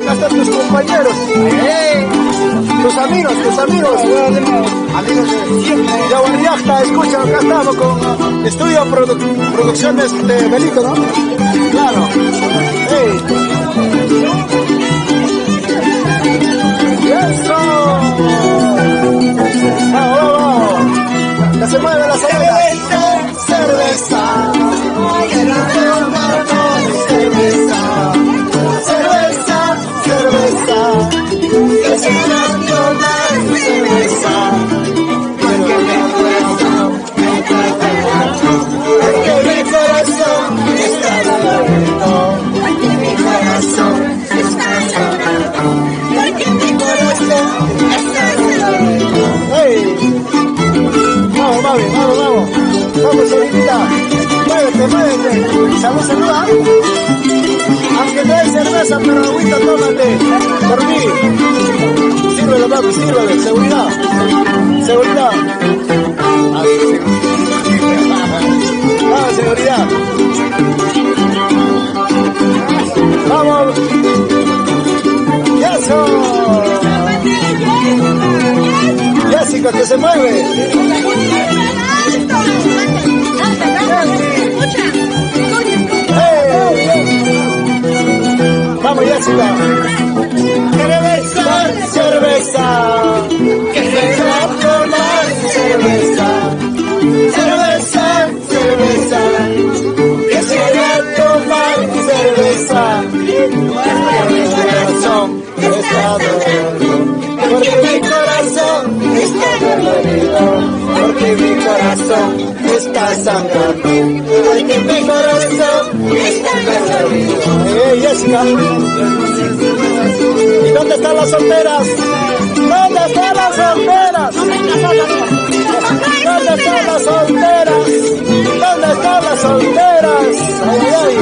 acá están tus compañeros. Tus amigos. Amigos de siempre. Yaguariacta, escucha, acá estamos con Estudio Producciones de Belito, ¿no? Claro. Hey. ¡Eso! ¡Vamos! ¡Ya se mueve la cerveza! ¡Cerveza! ¡Quiero tomarnos cerveza! ¡Cerveza! ¡Cerveza! ¡Que se quiera tomar cerveza! Porque mi corazón está doliendo. Porque mi corazón está sangrando. Porque mi corazón está doliendo. ¡Hey! Vamos, vamos. Vamos, señorita. Muévete. Saluda. Aunque no hay cerveza, pero agüita, tómate. Por mí. Sírvelo, papi, sírvelo. Seguridad. Vamos, seguridad. Vamos. ¡Eso! Jessica, que se mueve. Vamos, Jessica. Cerveza. Que se va a tomar cerveza. Cerveza. Que se va a tomar cerveza. Porque mi corazón está dolorido. Porque mi corazón está sangrando. Porque mi corazón está dolorido. Jessica. ¿Y dónde están las solteras? ¿Dónde están las solteras? Ay.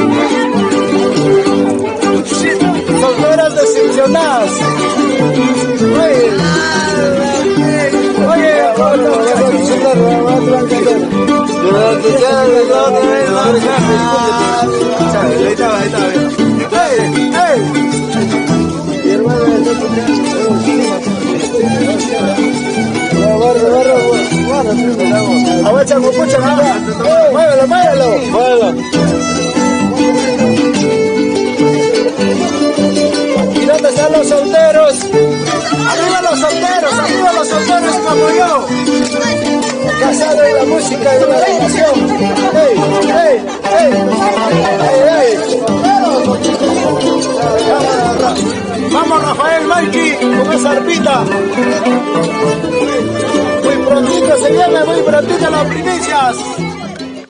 Solteras decepcionadas. Muévelo. ¿Y dónde están los solteros? ¡Arriba los solteros como yo! Casado en la música y en la relación. ¡Hey! Vamos, Rafael Mikey, con esa arpita. Muy prontito se viene, muy prontito las primicias.